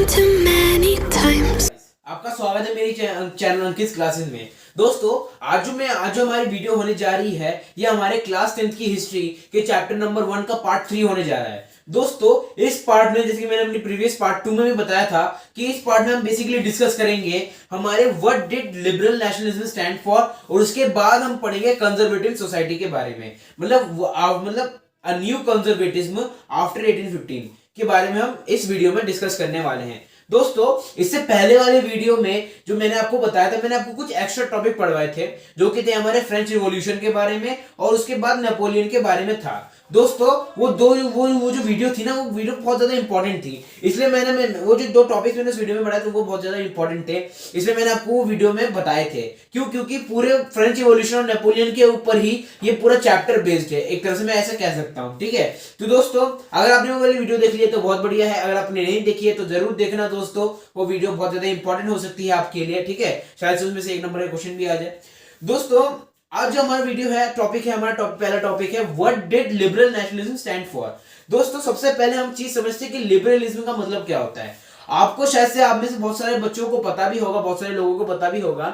too many times. आपका स्वागत है मेरी चैनल अंकित क्लासेस में। दोस्तों आज जो हमारी वीडियो होने जा रही है ये हमारे क्लास 10th की हिस्ट्री के चैप्टर नंबर 1 का पार्ट 3 होने जा रहा है। दोस्तों इस पार्ट में, जैसे कि मैंने अपनी प्रीवियस पार्ट 2 में भी बताया था, कि इस पार्ट में हम बेसिकली डिस्कस करेंगे हमारे what did liberal nationalism stand for, और उसके बाद हम पढ़ेंगे कंजर्वेटिव सोसाइटी के बारे में, मतलब अ न्यू कंजर्वेटिज्म आफ्टर 1815 के बारे में हम इस वीडियो में डिस्कस करने वाले हैं। दोस्तों इससे पहले वाले वीडियो में जो मैंने आपको बताया था, मैंने आपको कुछ एक्स्ट्रा टॉपिक पढ़वाए थे जो कि थे हमारे फ्रेंच रिवॉल्यूशन के बारे में और उसके बाद नेपोलियन के बारे में था। दोस्तों वो जो वीडियो थी ना, वो वीडियो बहुत ज्यादा इंपॉर्टेंट थी, इसलिए मैंने वो जो दो टॉपिक्स मैंने उस वीडियो में बताए थे वो बहुत ज्यादा इंपॉर्टेंट थे, इसलिए मैंने आपको वो वीडियो में बताए थे। क्योंकि पूरे फ्रेंच रिवॉल्यूशन और नेपोलियन के ऊपर ही ये पूरा चैप्टर बेस्ड है, एक तरह से मैं ऐसा कह सकता हूँ। ठीक है, तो दोस्तों अगर आपने वो वाली वीडियो देख ली है तो बहुत बढ़िया है, अगर आपने नहीं देखी है तो जरूर देखना दोस्तों, वो वीडियो बहुत ज्यादा इंपॉर्टेंट हो सकती है आपके लिए। ठीक है, शायद से उसमें से 1 नंबर का क्वेश्चन भी आ जाए। दोस्तों आज जो हमारा वीडियो है, टॉपिक है हमारा पहला टॉपिक है what did liberal nationalism stand for. दोस्तों सबसे पहले हम चीज समझते हैं कि लिबरलिज्म का मतलब क्या होता है। आपको शायद से आप में से बहुत सारे बच्चों को पता भी होगा, बहुत सारे लोगों को पता भी होगा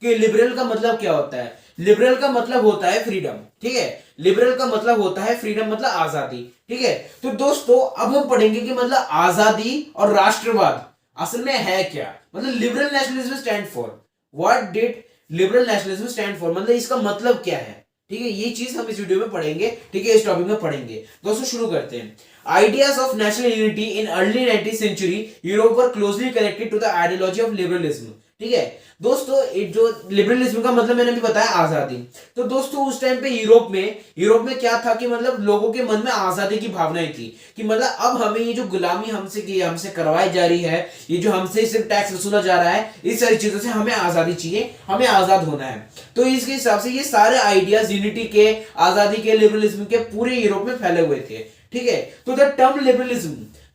कि लिबरल का मतलब क्या होता है। लिबरल का मतलब होता है फ्रीडम। ठीक है, लिबरल का मतलब होता है फ्रीडम, मतलब आजादी। ठीक है, तो दोस्तों अब हम पढ़ेंगे कि मतलब आजादी और राष्ट्रवाद असल में है क्या, मतलब liberal nationalism stand for, what did liberal nationalism stand for, मतलब इसका मतलब क्या है। ठीक है, ये चीज हम इस वीडियो में पढ़ेंगे। ठीक है, इस टॉपिक में पढ़ेंगे। दोस्तों शुरू करते हैं। Ideas of national unity in early 19th century Europe were closely connected to the ideology of liberalism. ठीक है दोस्तों, जो लिबरलिज्म का मतलब मैंने अभी बताया आजादी। तो दोस्तों उस टाइम पे यूरोप में क्या था कि मतलब लोगों के मन में आजादी की भावनाएं थी कि मतलब अब हमें ये जो गुलामी हमसे करवाई जा रही है, ये जो हमसे सिर्फ टैक्स वसूला जा रहा है, इस सारी चीजों से हमें आजादी चाहिए, हमें आजाद होना है। तो इसके हिसाब से ये सारे आइडियाज यूनिटी के, आजादी के, लिबरलिज्म के पूरे यूरोप में फैले हुए थे। ठीक है, तो द टर्म लिबरलिज्म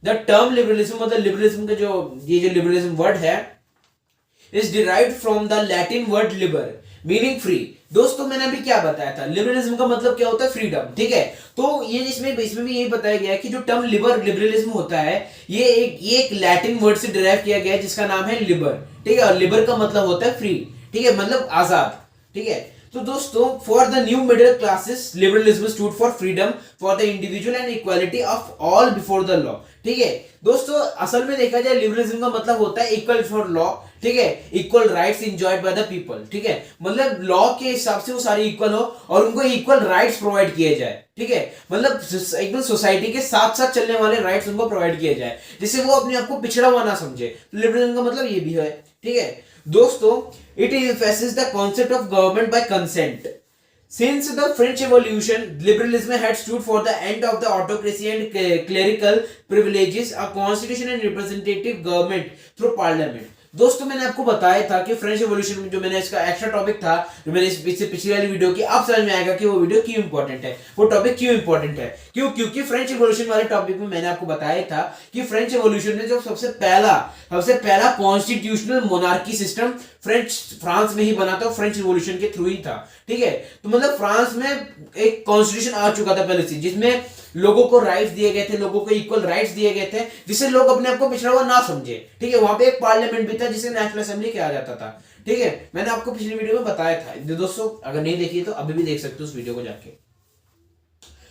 मतलब लिबरलिज्म का जो लिबरलिज्म वर्ड है is derived from the Latin word liber meaning free। दोस्तों मैंने अभी क्या बताया था, लिबरलिज्म का मतलब क्या होता है, फ्रीडम। ठीक है, तो ये इसमें भी ये बताया गया है कि जो टर्म लिबरलिज्म होता है ये एक लैटिन वर्ड से डिराइव किया गया है जिसका नाम है लिबर। ठीक है, और लिबर का मतलब होता है फ्री। ठीक है, मतलब आजाद। ठीक है, तो दोस्तों for the new middle classes liberalism stood for freedom for the individual and equality of all before the law. ठीक है दोस्तों, असल में देखा जाए लिबरलिज्म का मतलब होता है इक्वल फॉर लॉ। ठीक है, equal rights enjoyed by the people. ठीक है, मतलब लॉ के हिसाब से वो सारे इक्वल हो और उनको इक्वल राइट्स प्रोवाइड किए जाए। ठीक है, मतलब एकदम सोसाइटी के साथ साथ चलने वाले राइट्स उनको प्रोवाइड किए जाए, जिससे वो अपने आप को पिछड़ा हुआ ना समझे। लिबरलिज्म का मतलब ये भी है। ठीक है दोस्तों, it emphasizes the concept of government by consent. Since the French Revolution, liberalism had stood for the end of the autocracy and clerical privileges, a constitution and representative government through parliament. दोस्तों मैंने आपको बताया था कि French revolution में जो मैंने इसका एक्स्ट्रा टॉपिक था, जो मैंने इससे पिछली वाली वीडियो की, अब समझ में आएगा कि वो वीडियो क्यों इंपॉर्टेंट है, वो टॉपिक क्यों इंपॉर्टेंट है। क्योंकि फ्रेंच रिवॉल्यूशन वाले टॉपिक में मैंने आपको बताया था कि फ्रेंच रिवॉल्यूशन में जो सबसे पहला कॉन्स्टिट्यूशनल मोनार्की सिस्टम फ्रांस में ही बना था, फ्रेंच रिवॉल्यूशन के थ्रू ही था। ठीक है, तो मतलब फ्रांस में एक कॉन्स्टिट्यूशन आ चुका था पहले से, जिसमें लोगों को राइट्स दिए गए थे, लोगों को इक्वल राइट्स दिए गए थे, जिससे लोग अपने आप को पिछड़ा हुआ ना समझे। ठीक है, वहां पे एक पार्लियामेंट भी था जिसे नेशनल असेंबली कहा जाता था। ठीक है, मैंने आपको पिछली वीडियो में बताया था। दोस्तों अगर नहीं देखी तो अभी भी देख सकते हो उस वीडियो को जाके।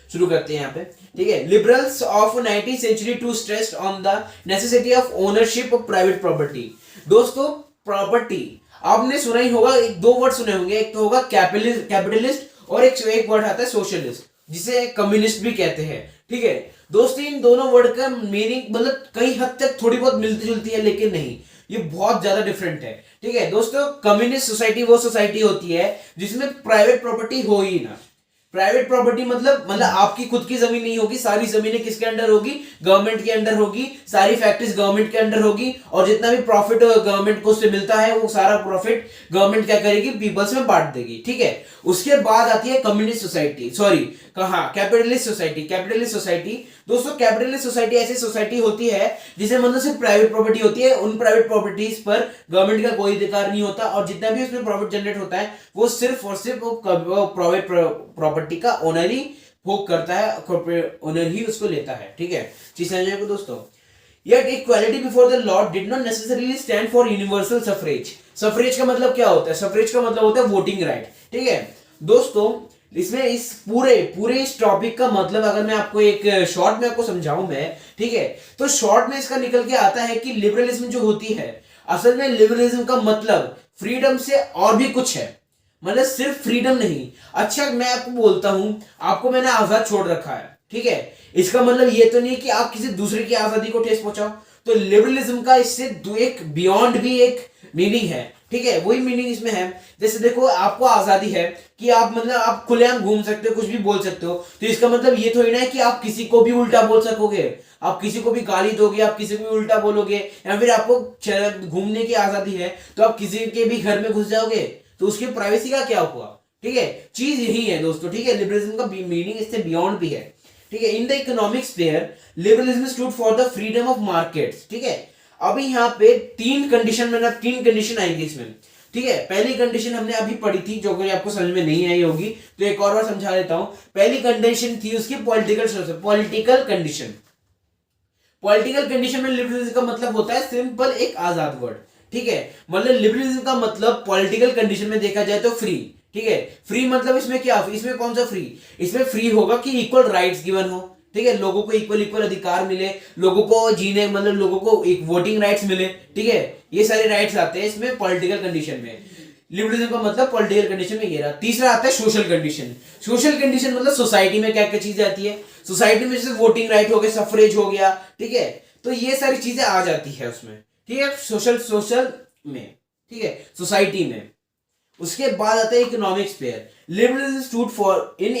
शुरू करते हैं यहाँ पे। ठीक है, liberals of 19th century too stressed on the necessity of ownership of private property. दोस्तों प्रॉपर्टी आपने सुना ही होगा, दो वर्ड सुने होंगे, एक तो होगा कैपिटलिस्ट और एक वर्ड आता है सोशलिस्ट, जिसे कम्युनिस्ट भी कहते हैं। ठीक है दोस्तों, इन दोनों वर्ड का मीनिंग मतलब कई हद तक थोड़ी बहुत मिलती जुलती है, लेकिन नहीं, ये बहुत ज्यादा डिफरेंट है। ठीक है दोस्तों, कम्युनिस्ट सोसाइटी वो सोसाइटी होती है जिसमें प्राइवेट प्रॉपर्टी हो ही ना। प्राइवेट प्रॉपर्टी मतलब आपकी खुद की जमीन नहीं होगी, सारी जमीनें किसके अंडर होगी, गवर्नमेंट के अंडर होगी, सारी फैक्ट्रीज गवर्नमेंट के अंडर होगी, और जितना भी प्रॉफिट गवर्नमेंट को उससे मिलता है वो सारा प्रॉफिट गवर्नमेंट क्या करेगी, पीपल्स में बांट देगी। ठीक है, उसके बाद आती है कम्युनिस्ट सोसाइटी, सॉरी कहा कैपिटलिस्ट सोसाइटी। दोस्तों कैपिटलिस्ट सोसाइटी ऐसी सोसाइटी होती है जिसमें मतलब सिर्फ प्राइवेट प्रॉपर्टी होती है, उन प्राइवेट प्रॉपर्टीज पर गवर्नमेंट का कोई अधिकार नहीं होता, और जितना भी उसमें प्रॉफिट जनरेट होता है वो सिर्फ और सिर्फ प्राइवेट प्रॉपर्टी का ओनर ही भोग करता है, ओनर ही उसको लेता है। ठीक है, चीज समझ में दोस्तों। Yet equality before the law did not necessarily stand for universal suffrage. Suffrage का मतलब क्या होता है? सफरेज का मतलब होता है वोटिंग राइट। ठीक है दोस्तों, इसमें इस पूरे इस टॉपिक का मतलब अगर मैं आपको एक शॉर्ट में आपको समझाऊं मैं, ठीक है, तो शॉर्ट में इसका निकल के आता है कि लिबरलिज्म जो होती है, असल में लिबरलिज्म का मतलब फ्रीडम से और भी कुछ है, मतलब सिर्फ फ्रीडम नहीं। अच्छा मैं आपको बोलता हूं, आपको मैंने आजाद छोड़ रखा है, ठीक है, इसका मतलब ये तो नहीं कि आप किसी दूसरे की आजादी को ठेस पहुंचाओ। तो लिबरलिज्म का इससे एक बियॉन्ड भी एक मीनिंग है, ठीक है, वही मीनिंग इसमें है। जैसे देखो, आपको आजादी है कि आप मतलब आप खुलेआम घूम सकते हो, कुछ भी बोल सकते हो, तो इसका मतलब ये थोड़ी ना है कि आप किसी को भी उल्टा बोल सकोगे, आप किसी को भी गाली दोगे, आप किसी को भी उल्टा बोलोगे, या फिर आपको घूमने की आजादी है तो आप किसी के भी घर में घुस जाओगे, तो उसकी प्राइवेसी का क्या हुआ? ठीक है, चीज यही है दोस्तों, ठीक है, लिबरलिज्म का मीनिंग इससे बियॉन्ड भी है, ठीक है। In the economic sphere liberalism stood for the freedom of markets, ठीक है। अभी यहाँ पे तीन कंडीशन आएगी इसमें, ठीक है। पहली कंडीशन हमने अभी पढ़ी थी, जो कि आपको समझ में नहीं आई होगी, तो एक और बार समझा देता हूं। पहली कंडीशन थी उसकी पॉलिटिकल कंडीशन। पॉलिटिकल कंडीशन में लिबरलिज्म का मतलब होता है सिंपल एक आजाद वर्ड, ठीक है। मतलब लिबरलिज्म का मतलब पॉलिटिकल कंडीशन में देखा जाए तो फ्री, ठीक है। फ्री मतलब इसमें क्या, इसमें कौन सा फ्री? इसमें फ्री होगा कि इक्वल राइट्स गिवन हो, ठीक है, लोगों को इक्वल अधिकार मिले, लोगों को जीने मतलब लोगों को एक वोटिंग राइट्स मिले, ठीक है, ये सारे राइट्स आते हैं इसमें पॉलिटिकल कंडीशन में। लिबरलिज्म का मतलब पॉलिटिकल कंडीशन में ये रहा। तीसरा आता है सोशल कंडीशन। सोशल कंडीशन मतलब सोसाइटी में क्या क्या चीजें आती है, सोसाइटी में जैसे वोटिंग राइट हो गया, सफरेज हो गया, ठीक है, तो ये सारी चीजें आ जाती है उसमें, ठीक है, सोशल में, ठीक है, सोसाइटी में। उसके बाद आता है economic sphere. Liberalism stood for in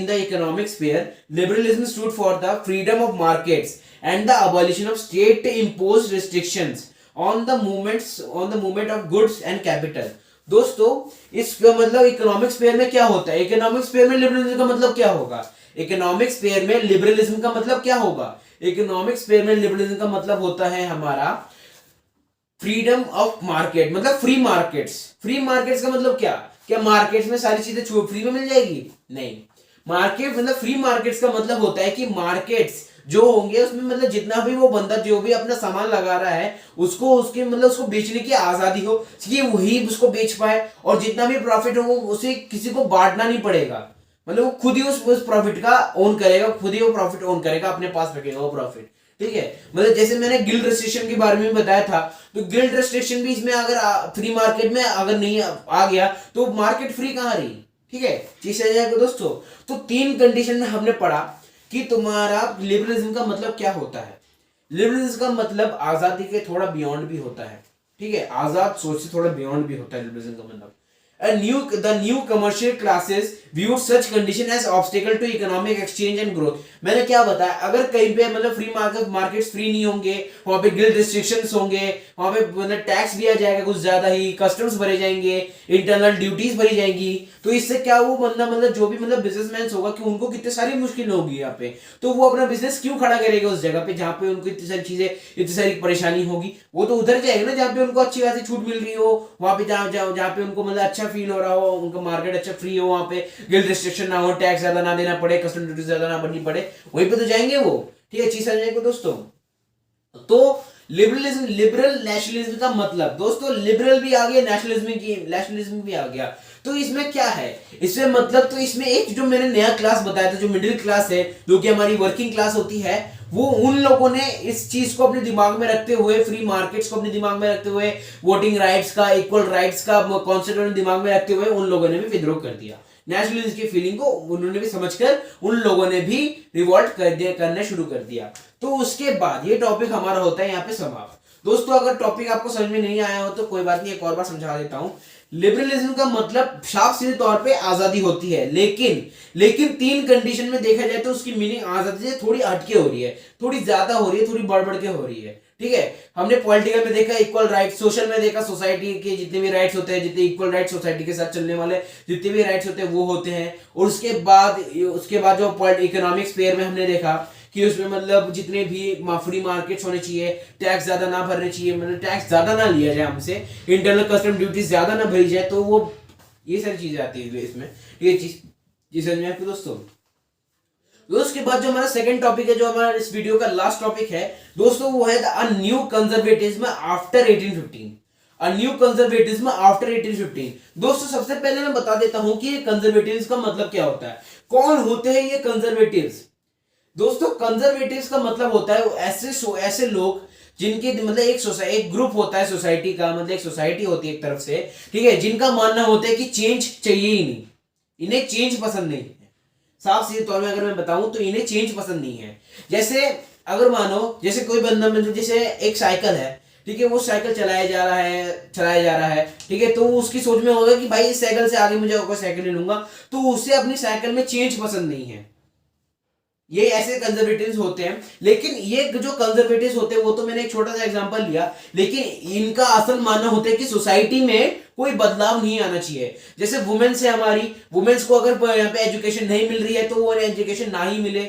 the economic sphere liberalism stood for the freedom of markets and the abolition of state imposed restrictions on the movement of goods and capital. दोस्तों, इसका मतलब economic sphere में क्या होता है? Economic sphere में liberalism का मतलब क्या होगा? इकोनॉमिक स्फीयर में लिबरलिज्म का मतलब क्या होगा? इकोनॉमिक स्फीयर में लिबरलिज्म का मतलब होता है हमारा फ्रीडम ऑफ मार्केट, मतलब फ्री मार्केट्स। फ्री मार्केट्स का मतलब क्या? क्या मार्केट्स में सारी चीजें फ्री में मिल जाएगी? नहीं, मार्केट मतलब फ्री मार्केट्स का मतलब होता है कि मार्केट्स जो होंगे उसमें मतलब जितना भी वो बंदा जो भी अपना सामान लगा रहा है उसको उसके मतलब उसको बेचने की आजादी हो कि वही उसको बेच पाए, और जितना भी प्रॉफिट हो उसे किसी को बांटना नहीं पड़ेगा, मतलब वो खुद ही उस प्रॉफिट का ओन करेगा, खुद ही वो प्रॉफिट ओन करेगा, अपने पास रखेगा वो प्रॉफिट, ठीक है। मतलब जैसे मैंने गिल्ड रेस्ट्रिक्शन के बारे में बताया था, तो गिल्ड रेस्ट्रिक्शन भी इसमें अगर फ्री मार्केट में अगर नहीं आ गया तो मार्केट फ्री कहां रही, ठीक है, चीज समझ जाएगा दोस्तों। तो तीन कंडीशन में हमने पढ़ा कि तुम्हारा लिबरलिज्म का मतलब क्या होता है। लिबरलिज्म का मतलब आजादी के थोड़ा बियॉन्ड भी होता है, ठीक है, आजाद सोच से थोड़ा बियॉन्ड भी होता है लिबरलिज्म का मतलब। The new commercial classes viewed such condition as obstacle to economic exchange and growth। मैंने क्या बताया, अगर कहीं पे मतलब फ्री मार्केट्स फ्री नहीं होंगे, वहां पे गिल्ड रिस्ट्रिक्शंस होंगे, वहां पे मतलब टैक्स दिया जाएगा कुछ ज्यादा ही, कस्टम्स भरे जाएंगे, इंटरनल ड्यूटीज भरी जाएंगी, तो इससे क्या वो बंदा मतलब जो भी मतलब बिजनेसमैन होगा कि उनको कितनी सारी मुश्किल होगी यहाँ पे, तो वो अपना बिजनेस क्यों खड़ा करेगा उस जगह पे जहाँ पे उनको इतनी सारी चीजें इतनी सारी परेशानी होगी? वो तो उधर जाएगा ना जहाँ पे उनको अच्छी खासी छूट मिल रही हो, वहां पे जहाँ पे उनको मतलब अच्छा फील हो रहा हो, उनका मार्केट अच्छा फ्री हो, वहां पे गिल्ड रिस्ट्रिक्शन ना हो, टैक्स ज्यादा ना देना पड़े, कस्टम ड्यूटी ज्यादा ना भरनी पड़े, वहीं पे तो जाएंगे वो, ठीक है, चीज समझेंगे दोस्तों। तो लिबरलिज्म, लिबरल नेशनलिज्म का मतलब दोस्तों, लिबरल भी आ गया, नेशनलिज्म भी आ गया, तो इसमें क्या है, इसमें मतलब तो इसमें एक जो मैंने नया क्लास बताया था, जो मिडिल क्लास है, जो कि हमारी वर्किंग क्लास होती है, वो उन लोगों ने इस चीज को अपने दिमाग में रखते हुए, फ्री मार्केट्स को अपने दिमाग में रखते हुए, वोटिंग राइट्स का, इक्वल राइट्स का कॉन्सेप्ट दिमाग में रखते हुए उन लोगों ने भी विद्रोह कर दिया। नेशनलिज्म की फीलिंग को उन्होंने भी समझकर उन लोगों ने भी रिवोल्ट करना शुरू कर दिया। तो उसके बाद ये टॉपिक हमारा होता है यहाँ पे समाप्त। दोस्तों, अगर टॉपिक आपको समझ में नहीं आया हो तो कोई बात नहीं, एक और बार समझा देता हूं। लिबरलिज्म का मतलब साफ सीधे तौर पे आजादी होती है, लेकिन तीन कंडीशन में देखा जाए तो उसकी मीनिंग आजादी से थोड़ी हटके हो रही है, थोड़ी ज्यादा हो रही है, थोड़ी बढ़ के हो रही है, ठीक है। हमने पॉलिटिकल में देखा इक्वल राइट, सोशल में देखा सोसाइटी के जितने भी राइट्स होते हैं, जितने इक्वल राइट सोसाइटी के साथ चलने वाले जितने भी राइट्स होते हैं वो होते हैं। और उसके बाद जो इकोनॉमिक स्फीयर में हमने देखा कि उसमें मतलब जितने भी फ्री मार्केट्स होने चाहिए, टैक्स ज्यादा ना भरने चाहिए, मतलब टैक्स ज्यादा ना लिया जाए हमसे, इंटरनल कस्टम ड्यूटी ज्यादा ना भरी जाए, तो वो ये सारी चीजें आती है इसमें, ये चीज समझ में आपको दोस्तों। उसके बाद जो हमारा सेकंड टॉपिक है, जो हमारा इस वीडियो का लास्ट टॉपिक है दोस्तों, वो है a new conservatism after 1815। A new conservatism after 1815। दोस्तों सबसे पहले मैं बता देता हूं कि कंजर्वेटिव्स का मतलब क्या होता है, कौन होते हैं ये कंजर्वेटिव्स। दोस्तों कंजर्वेटिव्स का मतलब होता है ऐसे लोग जिनके मतलब एक ग्रुप होता है सोसाइटी का, मतलब एक सोसाइटी होती है एक तरफ से, ठीक है, जिनका मानना होता है कि चेंज चाहिए ही नहीं, इन्हें चेंज पसंद नहीं है। साफ सीधे तौर में अगर मैं बताऊं तो इन्हें चेंज पसंद नहीं है। जैसे अगर मानो जैसे कोई बंदा मतलब जैसे एक साइकिल है, ठीक है, वो साइकिल चलाया जा रहा है, ठीक है, तो उसकी सोच में होगा कि भाई इस साइकिल से आगे मुझे कोई साइकिल नहीं लूंगा, तो उसे अपनी साइकिल में चेंज पसंद नहीं है। ये ऐसे कंजर्वेटिव्स होते हैं। लेकिन ये जो कंजर्वेटिव्स होते हैं वो तो मैंने एक छोटा सा एग्जांपल लिया, लेकिन इनका असल मानना होता है कि सोसाइटी में कोई बदलाव नहीं आना चाहिए। जैसे वुमेन्स है हमारी, वुमेन्स को अगर यहाँ पे एजुकेशन नहीं मिल रही है तो वो एजुकेशन ना ही मिले,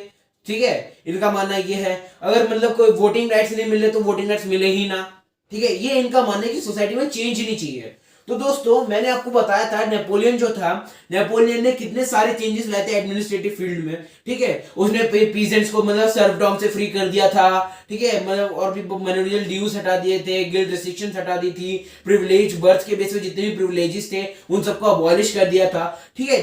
ठीक है, इनका मानना ये है। अगर मतलब कोई वोटिंग राइट्स नहीं मिल रहे तो वोटिंग राइट्स मिले ही ना, ठीक है, ये इनका मानना है कि सोसाइटी में चेंज ही नहीं चाहिए। तो दोस्तों मैंने आपको बताया था नेपोलियन जो था, नेपोलियन ने कितने सारे चेंजेस लाए थे एडमिनिस्ट्रेटिव फील्ड में, ठीक है, उसने पीजेंट्स को मतलब सर्वडॉम से फ्री कर दिया था, ठीक है, मतलब और भी मैनुअल ड्यूज हटा दिए थे, गिल्ड रेस्ट्रिक्शंस हटा दी थी, प्रिविलेज बर्थ के बेस पे जितने भी प्रिविलेजेस थे उन सबको अबॉलिश कर दिया था, ठीक है।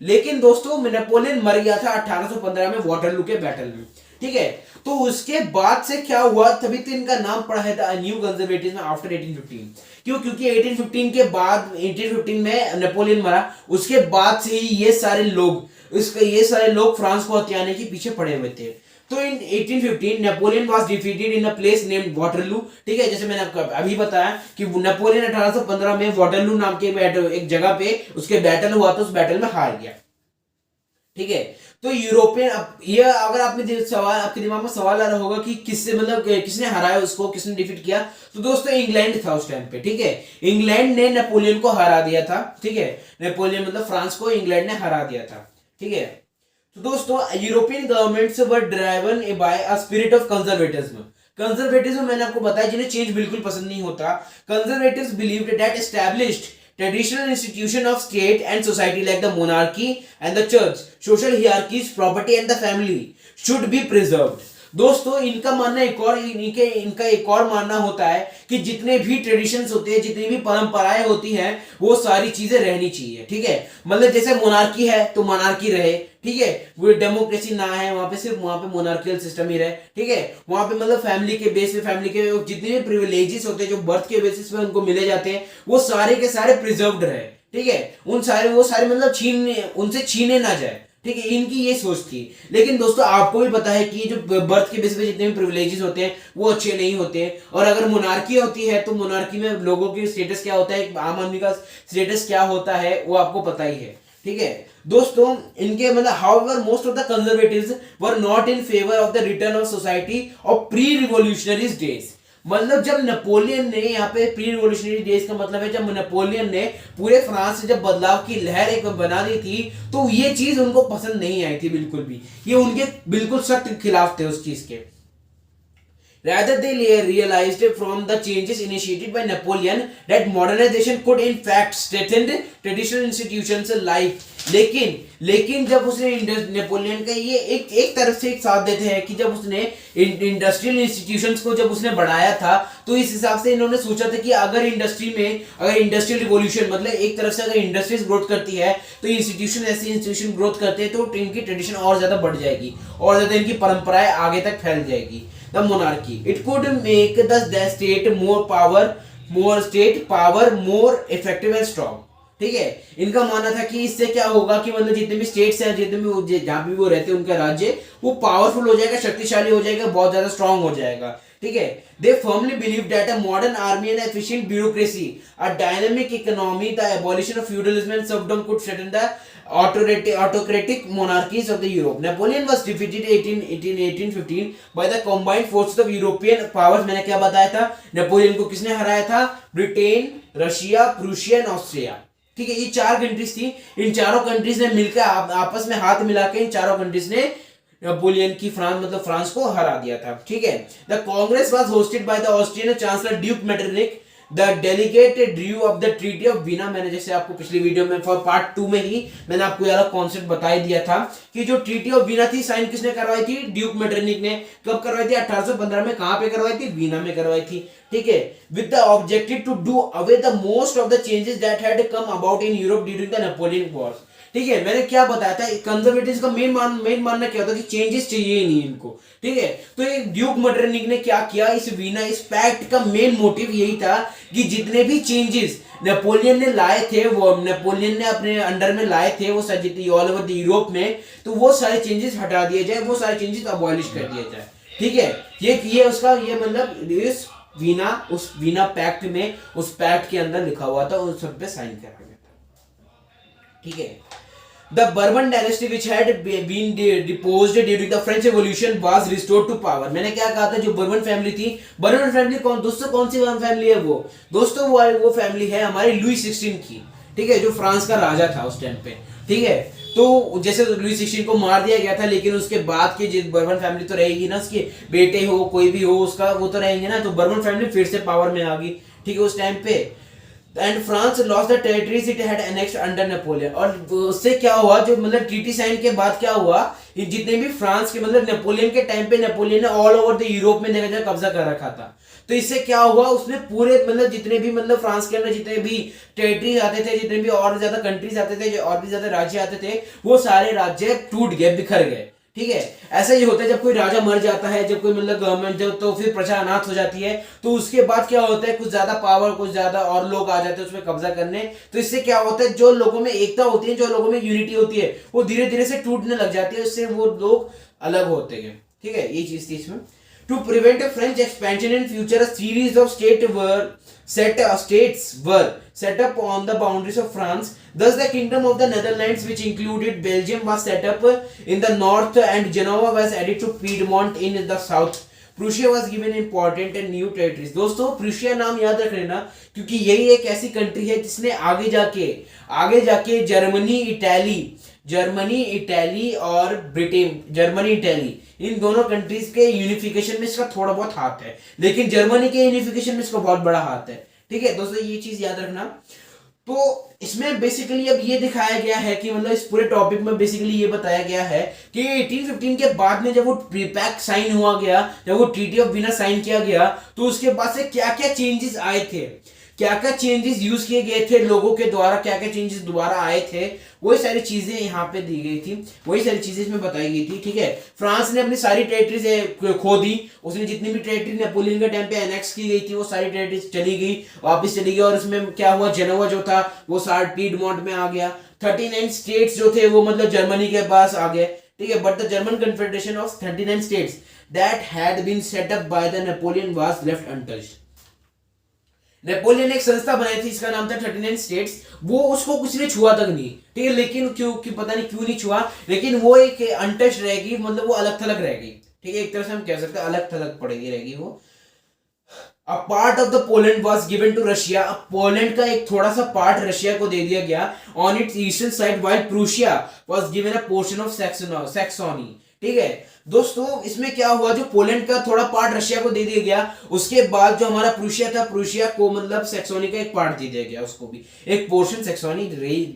लेकिन दोस्तों नेपोलियन मर गया था 1815 में वाटरलू के बैटल में, ठीक है। तो उसके बाद से क्या हुआ, तभी तो इनका नाम पड़ा है द न्यू कंजर्वेटिव्स आफ्टर 1815। क्यों? क्योंकि 1815 में नेपोलियन मरा, उसके बाद से ही ये सारे लोग फ्रांस को हथियाने के पीछे पड़े हुए थे। तो इन 1815 Napoleon was defeated in a place named Waterloo, ठीक है, जैसे मैंने आपको अभी बताया कि नेपोलियन 1815 में वाटरलू नाम के एक जगह पे उसके बैटल हुआ था, उस बैटल में हार गया, ठीक है। तो यूरोपियन, ये अगर आपके दिमाग में सवाल आ रहा होगा कि किसने हराया उसको, किसने डिफीट किया, तो दोस्तों इंग्लैंड था उस टाइम पे, ठीक है। इंग्लैंड ने नेपोलियन को हरा दिया था, ठीक है, नेपोलियन मतलब फ्रांस को इंग्लैंड ने हरा दिया था, ठीक है। तो दोस्तों European governments were driven by a spirit of conservatism मैंने आपको बताया जिन्हें चेंज बिल्कुल पसंद नहीं होता। Conservatives believed that established traditional institution of state and society like the monarchy and the church, social hierarchies, property and the family should be preserved। दोस्तों इनका मानना इनका एक और मानना होता है कि जितने भी ट्रेडिशंस होते हैं, जितनी भी परंपराएं होती हैं, वो सारी चीजें रहनी चाहिए, ठीक है। मतलब जैसे मोनार्की है तो मोनार्की रहे, ठीक है, वो डेमोक्रेसी ना है वहां पे, सिर्फ वहां पे मोनार्कियल सिस्टम ही रहे, ठीक है। वहां पे मतलब फैमिली के बेस पे, फैमिली के जितने भी प्रिविलेजेस होते हैं जो बर्थ के बेसिस पे उनको मिले जाते हैं, वो सारे के सारे प्रिजर्व्ड रहे, ठीक है, वो सारे मतलब उनसे छीने ना जाए, ठीक है, इनकी ये सोच थी। लेकिन दोस्तों आपको भी पता है कि जो बर्थ के बेसिस पे जितने भी प्रिविलेजेस होते हैं वो अच्छे नहीं होते, और अगर मोनार्की होती है तो मोनार्की में लोगों की स्टेटस क्या होता है, आम आदमी का स्टेटस क्या होता है वो आपको पता ही है, ठीक है। दोस्तों इनके मतलब however most of the conservatives were not in favour of the return of society of pre revolutionaries days. मतलब जब नेपोलियन ने यहाँ पे प्री रिवॉल्यूशनरी डेज का मतलब है जब नेपोलियन ने पूरे फ्रांस से जब बदलाव की लहर एक बना दी थी, तो ये चीज उनको पसंद नहीं आई थी बिल्कुल भी, ये उनके बिल्कुल सख्त खिलाफ थे उस चीज के। Rather, they realized from the changes initiated by Napoleon that modernization could in fact strengthen traditional institutions like। लेकिन जब उसने नेपोलियन का ये एक तरफ से एक साथ देते हैं कि जब उसने इंडस्ट्रियल इंस्टीट्यूशंस को जब उसने बढ़ाया था, तो इस हिसाब से इन्होंने सोचा था कि अगर इंडस्ट्रियल रिवॉल्यूशन मतलब एक तरफ से अगर इंडस्ट्रीज ग्रोथ करती है तो ऐसे इंस्टीट्यूशन ग्रोथ करते हैं तो इनकी ट्रेडिशन और ज्यादा बढ़ जाएगी, और ज्यादा इनकी परंपराएं आगे तक फैल जाएगी। The monarchy, it could make the state more effective and strong, ठीक है। इनका मानना था कि इससे क्या होगा कि मतलब जितने भी स्टेट्स हैं, जितने भी जहां भी वो रहते हैं उनका राज्य वो पावरफुल हो जाएगा, शक्तिशाली हो जाएगा, बहुत ज्यादा स्ट्रांग हो जाएगा, ठीक है। They firmly believe that a modern army and efficient bureaucracy, a dynamic economy, the abolition of feudalism and serfdom could strengthen the autocratic monarchies of the Europe. Napoleon was defeated 1815 by the combined forces of European powers। मैंने क्या बताया था, Napoleon को किसने हराया था? Britain, Russia, Prussia and Austria, ठीक है, ये 4 कंट्रीज थी। इन चारों कंट्रीज ने मिलकर आपस में हाथ मिला के इन चारों कंट्रीज ने नेपोलियन की फ्रांस को हरा दिया था, ठीक है। The Congress was hosted by the Austrian chancellor Duke Metternich the delegate Drew of the treaty of Veena, मैंने जैसे आपको पिछली वीडियो में फॉर पार्ट 2 में ही मैंने आपको यह कॉन्सेप्ट बता ही दिया था कि जो ट्रीटी ऑफ वीना थी साइन किसने करवाई थी, ड्यूक मेटरनिक ने। कब करवाई थी, 1815 में। कहां पे करवाई थी, वीना में करवाई थी, ठीक है। With the objective to do away the most of the changes that had come about in Europe during the Napoleon wars, ठीक है। मैंने क्या बताया था, कंजर्वेटिव्स का मेन मानना क्या होता है कि चेंजेस चाहिए ही नहीं इनको, ठीक है। तो ये ड्यूक मेटरनिक ने क्या किया, इस वीना इस पैक्ट का मेन मोटिव यही था कि जितने भी चेंजेस नेपोलियन ने लाए थे, वो नेपोलियन ने अपने अंडर में लाए थे, वो सारे ऑल ओवर द यूरोप में, तो वो सारे चेंजेस हटा दिए जाए, वो सारे चेंजेस अबॉलिश कर दिए जाए, ठीक है। ये उसका ये मतलब इस वीना पैक्ट में, उस पैक्ट के अंदर लिखा हुआ था, उस सब पे साइन करा गया था, ठीक है। The Bourbon dynasty, which had been deposed during the French Revolution, was restored to power. मैंने क्या कहा था, जो बर्बन फैमिली थी, बर्बन फैमिली दोस्तों कौन सी फैमिली है वो, दोस्तों वो फैमिली है हमारे लुई 16 की, ठीक है, जो फ्रांस का राजा था उस टाइम पे, ठीक है। तो जैसे लुई 16 को मार दिया गया था, लेकिन उसके बाद की बर्बन फैमिली तो रहेगी ना, उसके बेटे हो कोई भी हो उसका, वो तो रहेंगे ना, तो बर्बन फैमिली फिर से पावर में आ गई, ठीक है, उस टाइम पे। And France lost the territories it had annexed under Napoleon, और उससे क्या हुआ, जो मतलब ट्रीटी साइन के बाद क्या हुआ, ये जितने भी फ्रांस के मतलब नेपोलियन के टाइम पे नेपोलियन ने ऑल ओवर द यूरोप में देखा जाए कब्जा कर रखा था। तो इससे क्या हुआ, उसने पूरे मतलब जितने भी मतलब फ्रांस के अंदर जितने भी टेरिटरीज आते थे, जितने भी और ज्यादा कंट्रीज आते थे, और भी ज्यादा राज्य आते थे, वो सारे राज्य टूट गए, बिखर गए, ठीक है। ऐसा ही होता है जब कोई राजा मर जाता है, जब कोई मतलब गवर्नमेंट जब, तो फिर प्रजा अनाथ हो जाती है, तो उसके बाद क्या होता है, कुछ ज्यादा पावर, कुछ ज्यादा और लोग आ जाते हैं उसमें कब्जा करने। तो इससे क्या होता है, जो लोगों में एकता होती है, जो लोगों में यूनिटी होती है, वो धीरे धीरे से टूटने लग जाती है, इससे वो लोग अलग होते हैं, ठीक है। ये चीज थी इसमें। To prevent a French expansion in future, a series of states were set up on the boundaries of France. Thus, the Kingdom of the Netherlands, which included Belgium, was set up in the north, and Genoa was added to Piedmont in the south. Prussia was given important and new territories. दोस्तों Prussia नाम याद रख लेना, क्योंकि यही एक ऐसी country है जिसने आगे जाके जर्मनी, इटली और ब्रिटेन, जर्मनी इटली इन दोनों कंट्रीज के यूनिफिकेशन में इसका थोड़ा बहुत हाथ है, लेकिन जर्मनी के यूनिफिकेशन में इसका बहुत बड़ा हाथ है, ठीक है दोस्तों, ये चीज याद रखना। तो इसमें बेसिकली अब ये दिखाया गया है कि मतलब इस पूरे टॉपिक में बेसिकली ये बताया गया है कि 1815 के बाद में जब वो प्रीपैक्ट साइन हुआ गया, जब वो ट्रीटी ऑफ वीना साइन किया गया, तो उसके बाद से क्या क्या चेंजेस आए थे, क्या क्या चेंजेस यूज किए गए थे लोगों के द्वारा, क्या क्या चेंजेस दोबारा आए थे, वही सारी चीजें यहाँ पे दी गई थी, वही सारी चीजें इसमें बताई गई थी, ठीक है। फ्रांस ने अपनी सारी टेरिटरीज खो दी, उसने जितनी भी टेरिटरी नेपोलियन के टाइम पे एनेक्स की गई थी, वो सारी टेरिटरीज चली गई, वापस चली गई, और उसमें क्या हुआ, जेनोवा जो था वो सारा पीडमोंट में आ गया। 39 स्टेट्स जो थे वो मतलब जर्मनी के पास आ गए, ठीक है। But the German confederation of 39 states that had been set up by the Napoleon was left untouched. Napoleon ने एक संस्था बनाई थी, इसका नाम था 39 स्टेट्स, वो उसको कुछ ने छुआ तक नहीं, ठीक है, लेकिन क्यों पता नहीं क्यों नहीं छुआ, लेकिन वो एक अनटच्ड रहेगी, मतलब वो अलग थलग रहेगी, ठीक है, एक तरह से हम कह सकते हैं अलग थलग पड़ेगी रहेगी वो। A part of the Poland was given to Russia. Poland का एक थोड़ा सा पार्ट रशिया को दे दिया गया on its eastern side, while Prussia was given a portion of Saxony. ठीक है दोस्तों, इसमें क्या हुआ, जो पोलैंड का थोड़ा पार्ट रशिया को दे दिया गया, उसके बाद जो हमारा प्रूशिया था, प्रूशिया को मतलब सैक्सोनी का एक पार्ट दे दिया गया, उसको भी एक पोर्शन, सैक्सोनी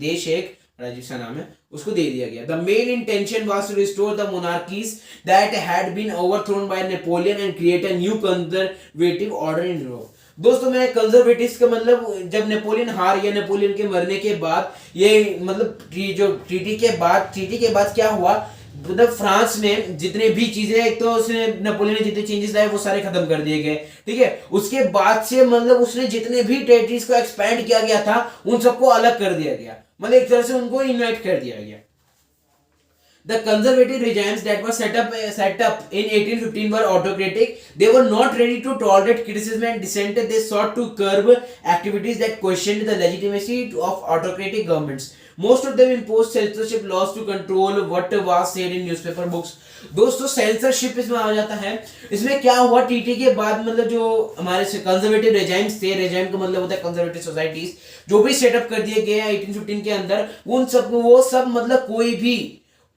देश एक अजीब सा नाम है, उसको दे दिया गया। The main intention was to restore the monarchies that had been overthrown by Napoleon and create a new conservative order in Europe. दोस्तों मैं कंजर्वेटिव्स का मतलब जब नेपोलियन हार गया, नेपोलियन के मरने के बाद, ये मतलब जो ट्रीटी के बाद क्या हुआ, मतलब फ्रांस में जितने भी चीजें, एक तो उसने नेपोलियन ने जितने चेंजेस लाए वो सारे खत्म कर दिए गए, ठीक है। उसके बाद से मतलब उसने जितने भी टेरिटरीज को एक्सपैंड किया गया था उन सबको अलग कर दिया गया, मतलब एक तरह से उनको इनवाइट कर दिया गया। The conservative regimes that were set up in 1815 were autocratic. They were not ready to tolerate criticism and dissent. They sought to curb activities that questioned the legitimacy of autocratic governments. Most of them imposed censorship laws to control what was said in newspaper books. दोस्तों censorship इसमें आ जाता है। इसमें क्या हुआ, TT के बाद मतलब जो हमारे कंजर्वेटिव रेजाइम्स थे, रेजाइम का मतलब होता है कंजर्वेटिव सोसाइटीज, जो भी सेटअप कर दिए गए 1815 के अंदर, वो सब मतलब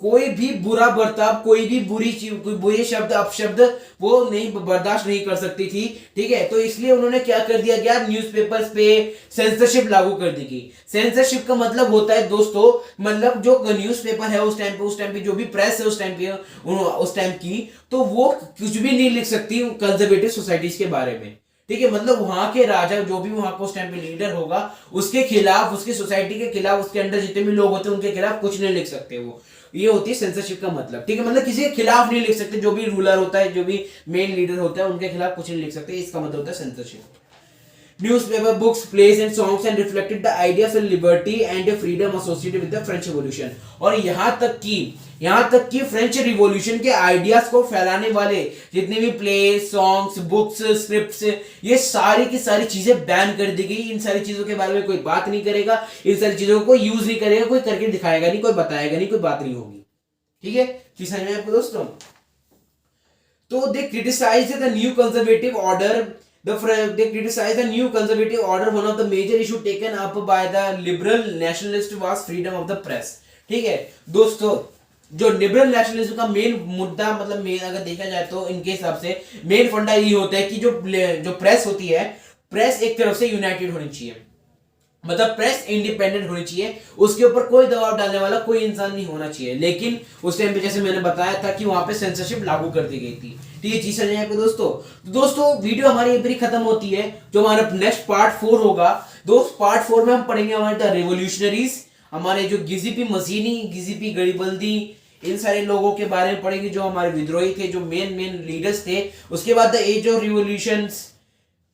कोई भी बुरा बर्ताव, कोई भी बुरी चीज, कोई बुरे शब्द, अपशब्द वो नहीं बर्दाश्त नहीं कर सकती थी। ठीक है, तो इसलिए उन्होंने क्या कर दिया गया, न्यूज़पेपर्स पे सेंसरशिप लागू कर दी गई। सेंसरशिप का मतलब होता है दोस्तों, मतलब जो न्यूज़पेपर है उस टाइम पे जो भी प्रेस है उस टाइम की, तो वो कुछ भी नहीं लिख सकती कंजर्वेटिव सोसाइटीज के बारे में। ठीक है, मतलब वहां के राजा, जो भी वहां को उस टाइम पे लीडर होगा, उसके खिलाफ, उसकी सोसाइटी के खिलाफ, उसके अंदर जितने भी लोग होते हैं उनके खिलाफ कुछ नहीं लिख सकते वो। ये होती है सेंसरशिप का मतलब। ठीक है, मतलब किसी के खिलाफ नहीं लिख सकते, जो भी रूलर होता है, जो भी मेन लीडर होता है, उनके खिलाफ कुछ नहीं लिख सकते, इसका मतलब होता है censorship. Newspaper, books, plays and songs and reflected the ideas of liberty and freedom associated with the French Revolution। और यहाँ तक कि फ्रेंच रिवॉल्यूशन के आइडियाज को फैलाने वाले जितने भी प्ले, सॉन्ग्स, बुक्स, स्क्रिप्ट्स, ये सारी की सारी चीजें बैन कर दी गई। इन सारी चीजों के बारे में कोई बात नहीं करेगा, इन सारी चीजों को यूज नहीं करेगा, कोई करके दिखाएगा नहीं, कोई बताएगा नहीं, कोई बात नहीं होगी। ठीक है, चीज समझ में आपको दोस्तों? तो they criticise the new conservative order, they criticized the new conservative order. One of the major issue taken up by the liberal nationalist was freedom of the press। ठीक है दोस्तों, जो लिबरल नेशनलिज्म का मेन मुद्दा, मतलब main अगर देखा जाए तो इनके हिसाब से मेन फंडा ये होता है कि जो प्रेस होती है, प्रेस एक तरफ से यूनाइटेड होनी चाहिए, मतलब प्रेस इंडिपेंडेंट होनी चाहिए, उसके ऊपर कोई दबाव डालने वाला कोई इंसान नहीं होना चाहिए। लेकिन उस टाइम पे जैसे मैंने बताया था कि वहां पे सेंसरशिप लागू कर दी गई थी। ठीक है, चीज समझ में दोस्तों? तो दोस्तों वीडियो हमारी यहीं पर खत्म होती है। जो हमारा नेक्स्ट पार्ट 4 होगा दोस्त, पार्ट 4 में हम पढ़ेंगे हमारे द रेवोल्यूशनरीज, हमारे जो गिजिपी मसीनी, गिजिपी गरीबल्दी, इन सारे लोगों के बारे में पढ़ेंगे जो हमारे विद्रोही थे, जो मेन लीडर्स थे। उसके बाद the age of revolutions,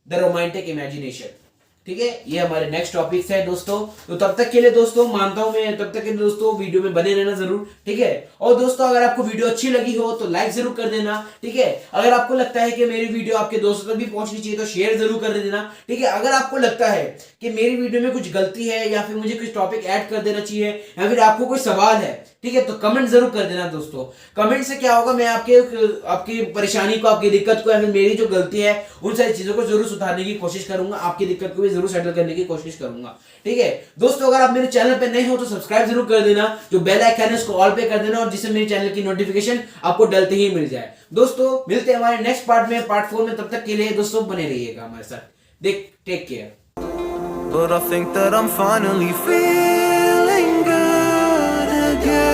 the romantic imagination. ठीक है, ये हमारे नेक्स्ट टॉपिक्स है दोस्तों। तो तब तक के लिए दोस्तों मानता हूं मैं, तब तक के लिए दोस्तों वीडियो में बने रहना जरूर। ठीक है, और दोस्तों अगर आपको वीडियो अच्छी लगी हो तो लाइक जरूर कर देना। ठीक है, अगर आपको लगता है कि मेरी वीडियो आपके दोस्तों तक भी पहुंचनी चाहिए तो शेयर जरूर कर देना। ठीक है, अगर आपको लगता है कि मेरी वीडियो में कुछ गलती है या फिर मुझे कुछ टॉपिक ऐड कर देना चाहिए या फिर आपको कोई सवाल है, ठीक है, तो कमेंट जरूर कर देना दोस्तों। कमेंट से क्या होगा, मैं आपकी परेशानी को, आपकी दिक्कत को या फिर मेरी जो गलती है उन सारी चीजों को जरूर सुधारने की कोशिश करूंगा, आपकी दिक्कत को भी जरूर सेटल करने की कोशिश करूंगा। ठीक है दोस्तों, अगर आप मेरे चैनल पे नए हो तो सब्सक्राइब जरूर कर देना, जो बेल आइकन है उसको ऑल पे कर देना, और जिससे मेरे चैनल की नोटिफिकेशन आपको डलते ही मिल जाए। दोस्तों मिलते हैं हमारे नेक्स्ट पार्ट में, पार्ट 4 में। तब तक के लिए दोस्तों बने रहिएगा हमारे साथ। Take care. But I think that I'm finally feeling good again।